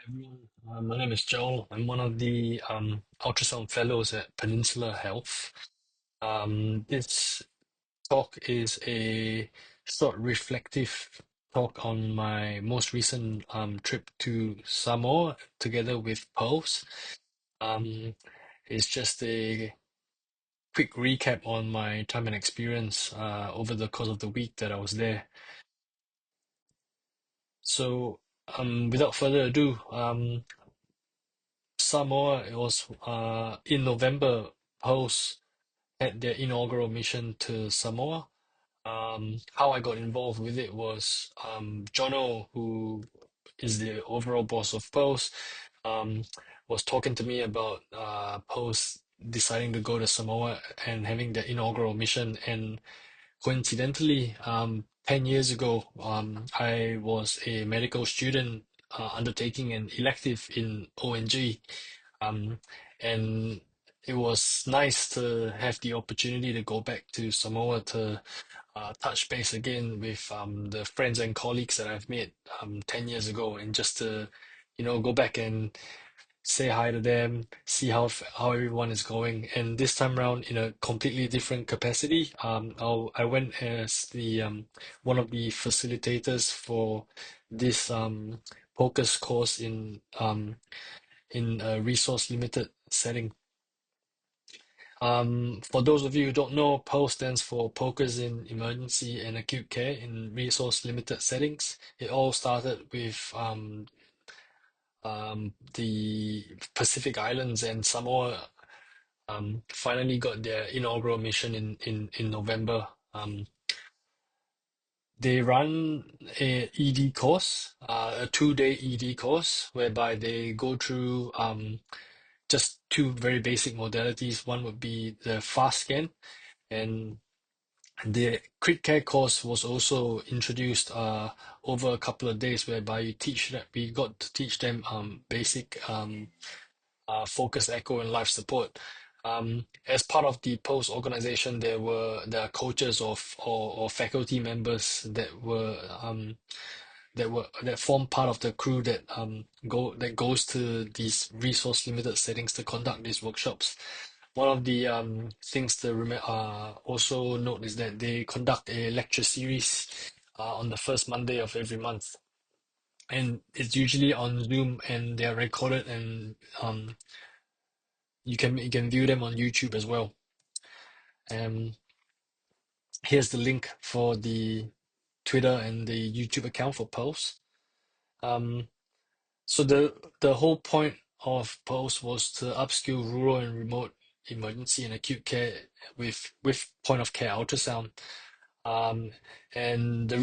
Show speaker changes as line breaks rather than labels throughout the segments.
Everyone. My name is Joel. I'm one of the ultrasound fellows at Peninsula Health. This talk is a short reflective talk on my most recent trip to Samoa together with Pulse. Um, it's just a quick recap on my time and experience over the course of the week that I was there. So, without further ado, Samoa, it was in November, Host had their inaugural mission to Samoa. How I got involved with it was Jono, who is the overall boss of Post, um, was talking to me about Post deciding to go to Samoa and having the inaugural mission. And coincidentally, 10 years ago, I was a medical student undertaking an elective in ONG. Um, and it was nice to have the opportunity to go back to Samoa to touch base again with the friends and colleagues that I've met 10 years ago, and just to, go back and say hi to them, see how everyone is going. And this time around, in a completely different capacity, I went as the one of the facilitators for this POCUS course in a resource limited setting. For those of you who don't know, PO stands for POCUS in Emergency and Acute Care in Resource Limited Settings. It all started with the Pacific Islands, and Samoa finally got their inaugural mission in November. They run a ED course, a 2-day ED course, whereby they go through just two very basic modalities. One would be the fast scan, and the crit care course was also introduced over a couple of days, whereby we got to teach them basic focus echo and life support. As part of the post organization, there are coaches or faculty members that form part of the crew that goes to these resource limited settings to conduct these workshops. One of the things to also note is that they conduct a lecture series on the first Monday of every month, and it's usually on Zoom, and they are recorded, and you can view them on YouTube as well. Um, Here's the link for the Twitter and the YouTube account for Pulse. Um, So the whole point of POST was to upskill rural and remote emergency and acute care with point of care ultrasound. Um, and the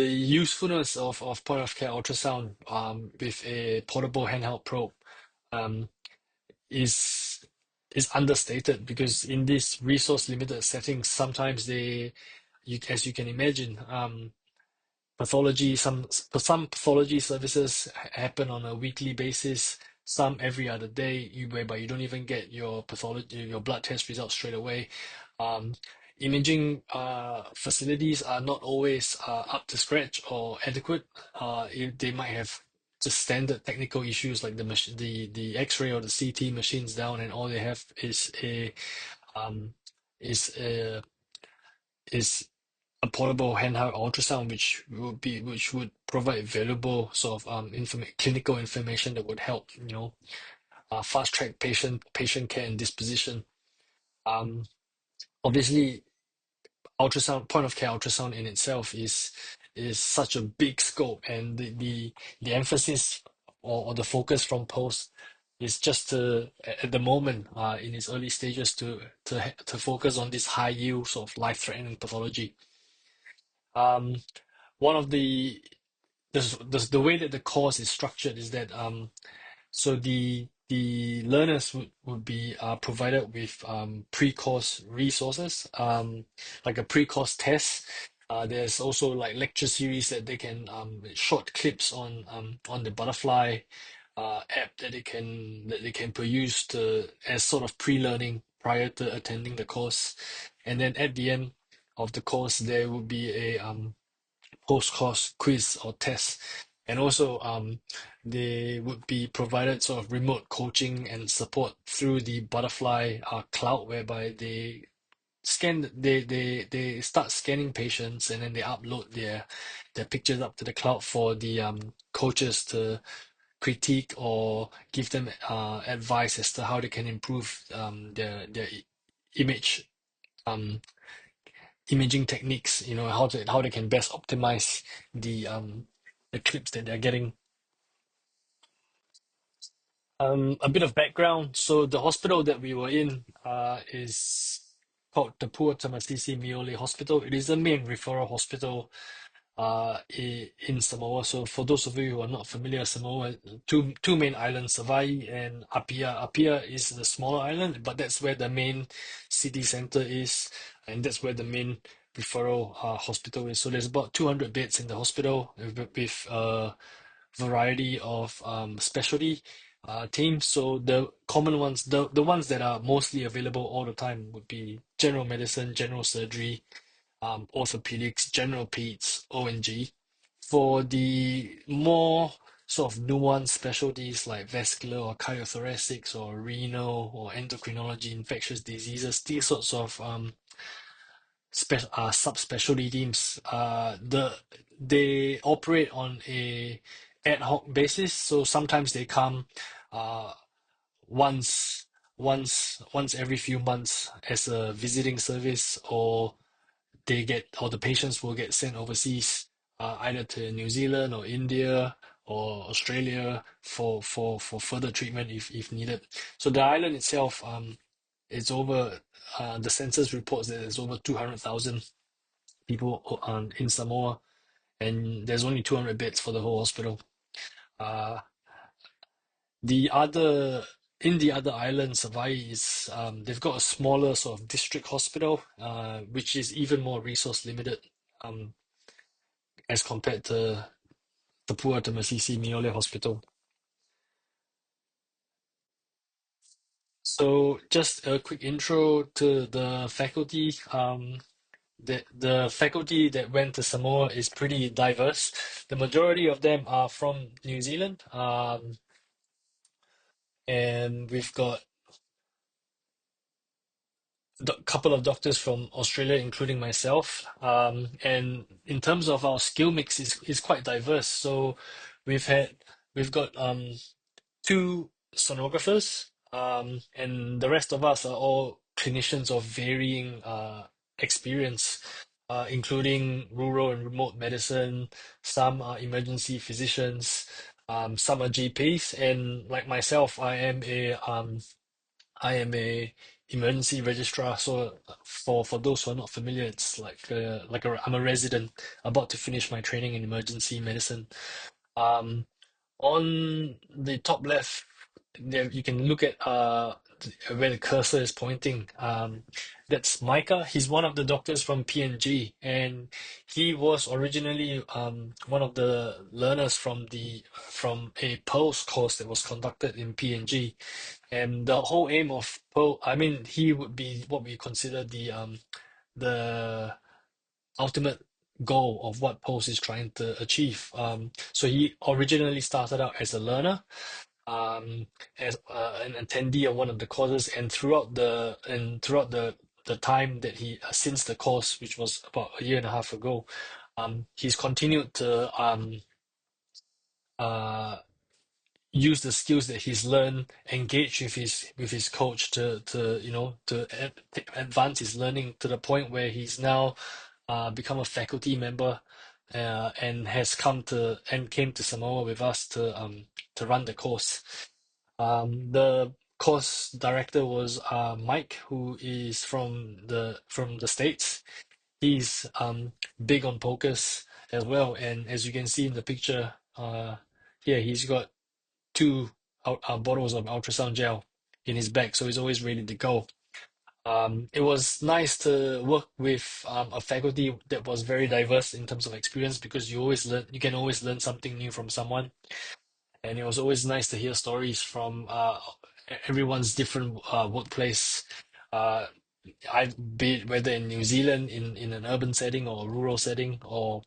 usefulness of point of care ultrasound with a portable handheld probe um, is is understated, because in these resource limited settings, sometimes as you can imagine, pathology, some pathology services happen on a weekly basis, some every other day, whereby you don't even get your pathology, your blood test results straight away. Um, Imaging facilities are not always up to scratch or adequate. They might have just standard technical issues, like the X-ray or the CT machines down, and all they have um, is a is a portable handheld ultrasound, which would provide valuable sort of clinical information that would help, fast track patient care and disposition. Um, Obviously, ultrasound point of care ultrasound in itself is such a big scope, and the emphasis or the focus from Post is just to, at the moment, in its early stages, to focus on this high yield sort of life threatening pathology. Um, One of the way that the course is structured is that so the learners would be provided with pre-course resources, like a pre-course test. There's also like lecture series that they can short clips on the Butterfly app that they can peruse to as sort of pre-learning prior to attending the course. And then at the end of the course, there will be a post-course quiz or test, And also, they would be provided sort of remote coaching and support through the Butterfly cloud, whereby they start scanning patients, and then they upload their pictures up to the cloud for the coaches to critique or give them advice as to how they can improve their image um imaging techniques, how they can best optimize the clips that they're getting. A bit of background. So the hospital that we were in is called the Puerto Miole Hospital. It is the main referral hospital in Samoa. So for those of you who are not familiar, Samoa, two main islands, Hawaii and Apia. Apia is the smaller island, but that's where the main city center is, and that's where the main referral hospital is. So there's about 200 beds in the hospital with variety of specialty teams. So the common ones, the ones that are mostly available all the time would be general medicine, general surgery, orthopedics, general peds, O&G. For the more sort of nuanced specialties like vascular or cardiothoracics or renal or endocrinology, infectious diseases, these sorts of subspecialty teams, they operate on a ad hoc basis. So sometimes they come uh, once once every few months as a visiting service, or the patients will get sent overseas, either to New Zealand or India or Australia for further treatment if needed. So the island itself, it's over. The census reports that there's over 200,000 people in Samoa, and there's only 200 beds for the whole hospital. Uh, the other in the other islands, Hawaii is they've got a smaller sort of district hospital, which is even more resource limited um, as compared to the Puerto Miole Hospital. So just a quick intro to the faculty. The faculty that went to Samoa is pretty diverse. The majority of them are from New Zealand, and we've got a couple of doctors from Australia, including myself. And in terms of our skill mix, is quite diverse. So we've had we've got two sonographers, and the rest of us are all clinicians of varying experience, including rural and remote medicine. Some are emergency physicians, some are GPs, and like myself, I am a emergency registrar. So for those who are not familiar, it's I'm a resident about to finish my training in emergency medicine. Um, on the top left, there you can look at where the cursor is pointing. That's Micah. He's one of the doctors from PNG, and he was originally one of the learners from a POCUS course that was conducted in PNG. And the whole aim of I mean, he would be what we consider the ultimate goal of what POCUS is trying to achieve. So he originally started out as a learner, as an attendee of one of the courses, and throughout the time that since the course, which was about a year and a half ago, he's continued to uh, use the skills that he's learned, engage with his coach to advance his learning to the point where he's now become a faculty member, and came to Samoa with us to run the course. The course director was Mike, who is from the States. He's big on POCUS as well, and as you can see in the picture here, he's got two bottles of ultrasound gel in his bag, so he's always ready to go. It was nice to work with a faculty that was very diverse in terms of experience, because you can always learn something new from someone, and it was always nice to hear stories from everyone's different workplace. Uh, I've been whether in New Zealand in an urban setting or a rural setting, or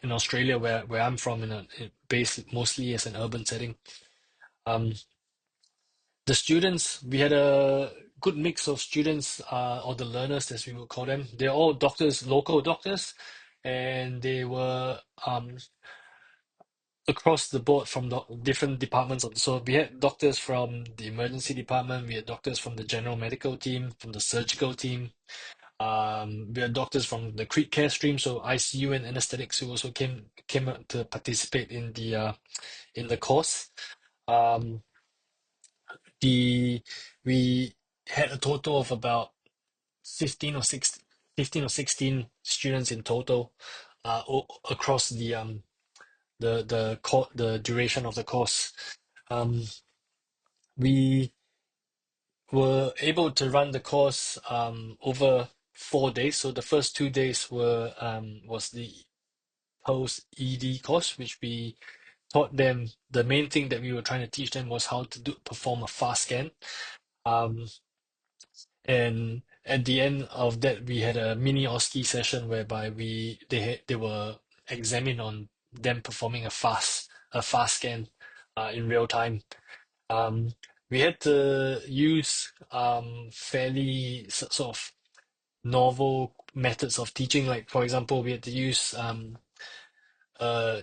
in Australia, where I'm from, based mostly as an urban setting. Um, the students, we had a good mix of students, or the learners, as we would call them. They're all doctors, local doctors, and they were across the board from the different departments. So we had doctors from the emergency department, we had doctors from the general medical team, from the surgical team. We had doctors from the crit care stream, so ICU and anesthetics, who also came out to participate in the course. Um, the we had a total of about 15 or 16, 15 or 16 students in total, across the duration of the course. Um, we were able to run the course over 4 days. So the first 2 days was the post ED course, which we taught them. The main thing that we were trying to teach them was how to perform a fast scan. Um, and at the end of that, we had a mini OSCE session whereby they were examined on them performing a fast scan in real time. Um, we had to use fairly sort of novel methods of teaching. Like, for example, we had to use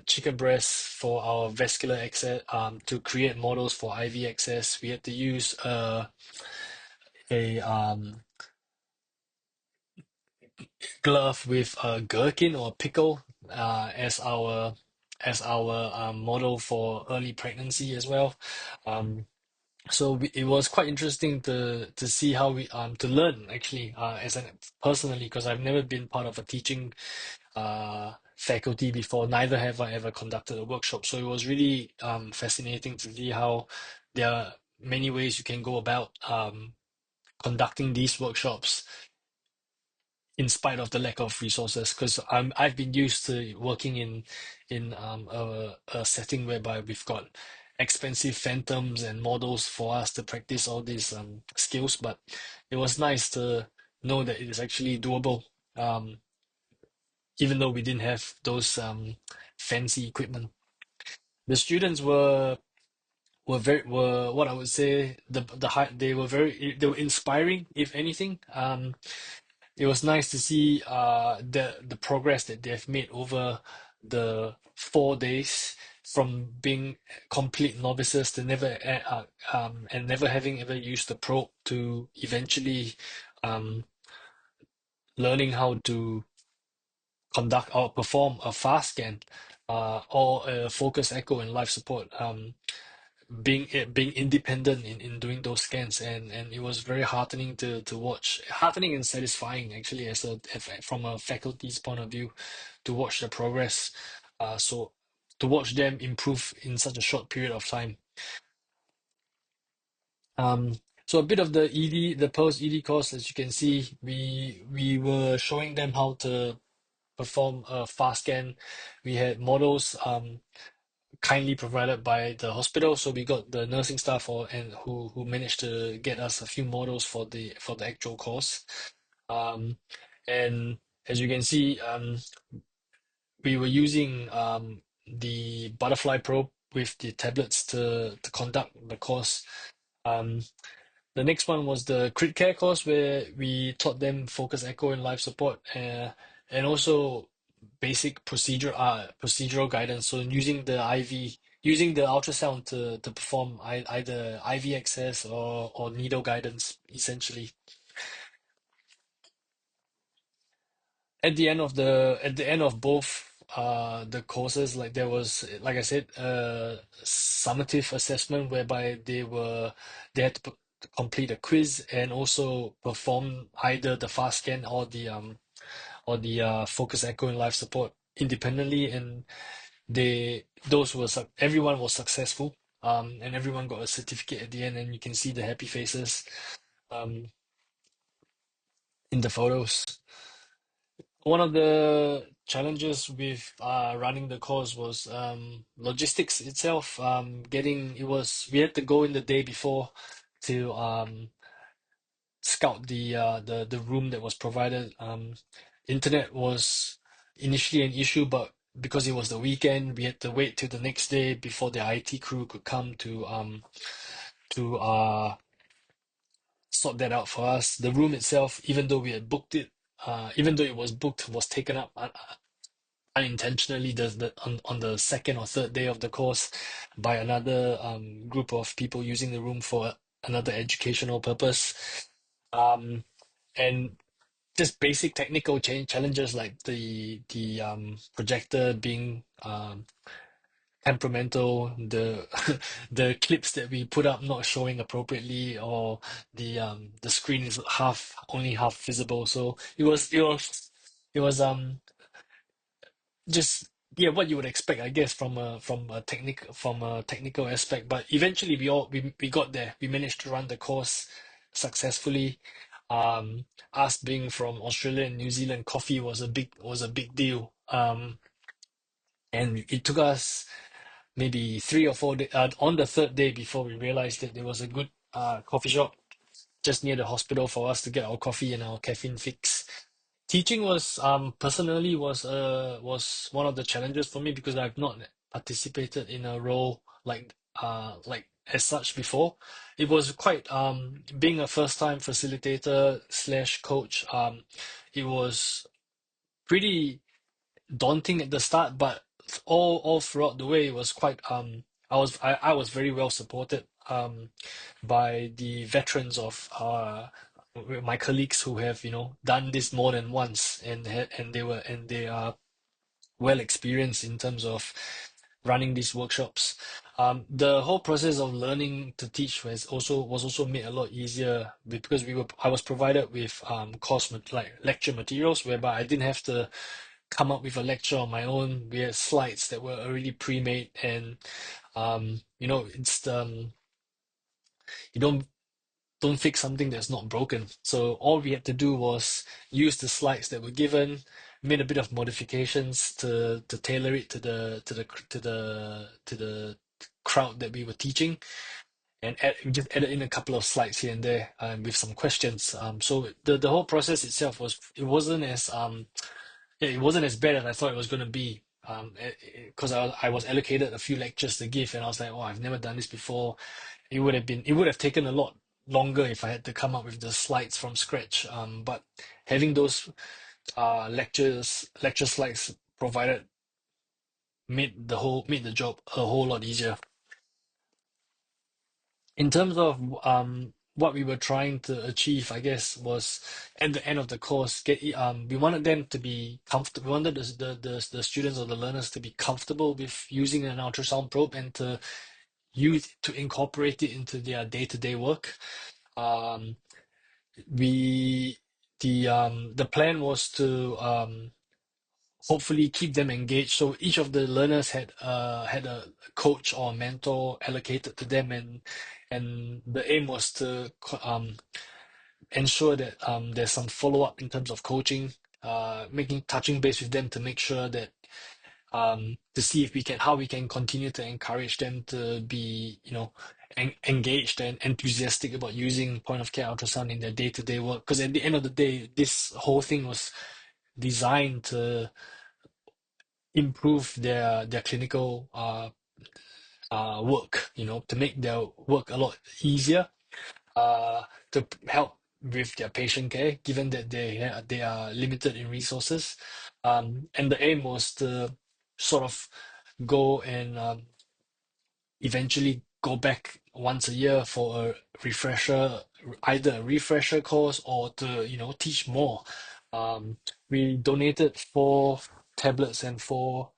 chicken breast for our vascular access, to create models for IV access. We had to use a glove with a gherkin or pickle, as our model for early pregnancy as well. It was quite interesting to see how we to learn actually, personally, because I've never been part of a teaching faculty before. Neither have I ever conducted a workshop. So it was really fascinating to see how there are many ways you can go about conducting these workshops in spite of the lack of resources. Because I've been used to working in a setting whereby we've got expensive phantoms and models for us to practice all these skills. But it was nice to know that it is actually doable, um, even though we didn't have those fancy equipment. The students were what I would say, they were inspiring, if anything. It was nice to see the progress that they've made over the 4 days, from being complete novices to never having ever used the probe, to eventually um, learning how to conduct or perform a fast scan, or a focus echo and life support. Being independent in doing those scans, and it was very heartening to watch, heartening and satisfying actually, from a faculty's point of view, to watch the progress. So to watch them improve in such a short period of time. So a bit of the post ED course, as you can see, we were showing them how to perform a fast scan. We had models kindly provided by the hospital. So we got the nursing staff who managed to get us a few models for the actual course. Um, and as you can see, we were using the butterfly probe with the tablets to conduct the course. Um, the next one was the crit care course, where we taught them focus echo and life support, and also basic procedural guidance. So using the ultrasound to perform either IV access or needle guidance, essentially. At the end of both the courses, like, there was, like I said, a summative assessment whereby they had to complete a quiz and also perform either the fast scan or the focus echo and life support independently, and everyone was successful, and everyone got a certificate at the end, and you can see the happy faces um in the photos. One of the challenges with running the course was logistics itself. We had to go in the day before to scout the room that was provided. Internet was initially an issue, but because it was the weekend, we had to wait till the next day before the IT crew could come to sort that out for us. The room itself, even though we had booked it, even though it was booked, was taken up unintentionally on the second or third day of the course by another group of people using the room for another educational purpose. Um, and just basic technical challenges like the projector being temperamental, the the clips that we put up not showing appropriately, or the screen is only half visible. So it was just yeah, what you would expect, I guess, from a technical aspect. But eventually, we got there. We managed to run the course successfully. Us being from Australia and New Zealand, coffee was a big deal. And it took us maybe 3 or 4 days on the third day before we realized that there was a good coffee shop just near the hospital for us to get our coffee and our caffeine fix. Teaching was personally was one of the challenges for me because I've not participated in a role like as such before. It was quite being a first time facilitator slash coach. It was pretty daunting at the start, but all throughout the way it was quite I was very well supported by the veterans of my colleagues who have done this more than once, and they are well experienced in terms of running these workshops. The whole process of learning to teach was also made a lot easier because I was provided with like lecture materials whereby I didn't have to come up with a lecture on my own. We had slides that were already pre-made, and it's you don't fix something that's not broken. So all we had to do was use the slides that were given, made a bit of modifications to tailor it to the crowd that we were teaching, and we just added in a couple of slides here and there with some questions. So the whole process itself it wasn't as bad as I thought it was going to be. Because I was allocated a few lectures to give, and I was like, oh, I've never done this before. It would have taken a lot longer if I had to come up with the slides from scratch. But having those lecture slides provided made the job a whole lot easier. In terms of what we were trying to achieve, I guess, was at the end of the course, we wanted them to be comfortable. We wanted the students or the learners to be comfortable with using an ultrasound probe and to incorporate it into their day-to-day work. Um, we the plan was to hopefully keep them engaged. So each of the learners had a coach or mentor allocated to them, and the aim was to ensure that there's some follow-up in terms of coaching, making touching base with them to make sure that to see if we can how we can continue to encourage them to be engaged and enthusiastic about using point of care ultrasound in their day-to-day work. Because at the end of the day, this whole thing was designed to improve their clinical work, to make their work a lot easier, uh, to help with their patient care, given that they are limited in resources. And the aim was to sort of go and eventually go back once a year for a refresher, either a refresher course or to teach more. We donated 4 tablets and 4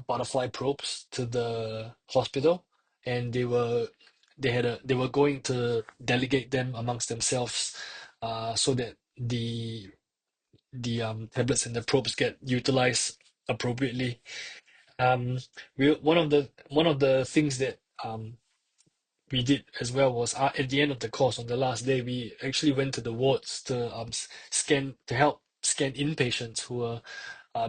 butterfly probes to the hospital, and they were going to delegate them amongst themselves, so that the tablets and the probes get utilized appropriately. One of the things that we did as well was, at the end of the course, on the last day, we actually went to the wards to help scan inpatients who were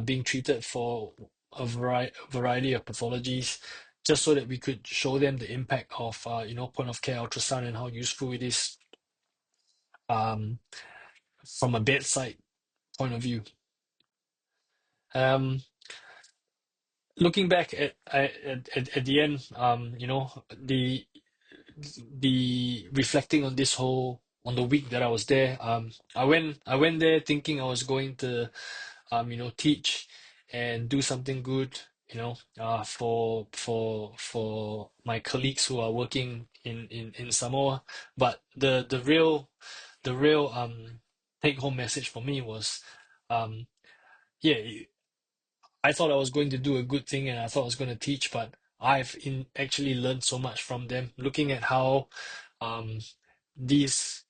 being treated for a variety of pathologies, just so that we could show them the impact of point of care ultrasound and how useful it is um, from a bedside point of view. Um, looking back at the end, the reflecting on this whole on the week that I was there, I went there thinking I was going to teach and do something good, for my colleagues who are working in Samoa. But the real take home message for me was, um yeah, I thought I was going to do a good thing and I thought I was going to teach, but I've actually learned so much from them. Looking at how um, these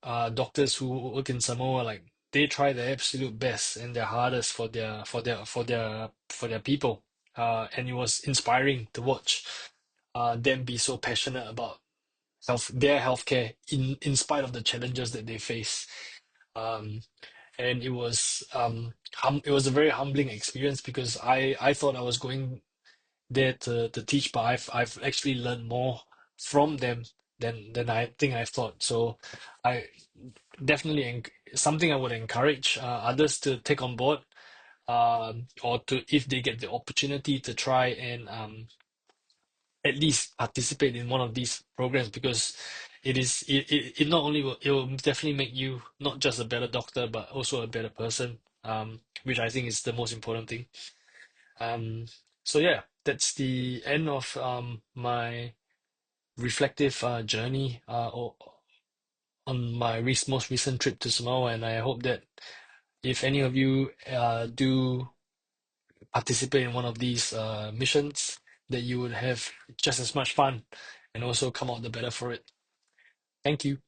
doctors who work in Samoa, like they try their absolute best and their hardest for their people, and it was inspiring to watch them be so passionate about their healthcare in spite of the challenges that they face. Um, and it was a very humbling experience because I thought I was going there to teach, but I've actually learned more from them than I think I thought. So I definitely something I would encourage others to take on board, or to if they get the opportunity to try and at least participate in one of these programs, because it not only will, it will definitely make you not just a better doctor but also a better person, which I think is the most important thing. um so yeah, that's the end of my reflective journey on my most recent trip to Samoa, and I hope that if any of you do participate in one of these missions, that you would have just as much fun and also come out the better for it. Thank you.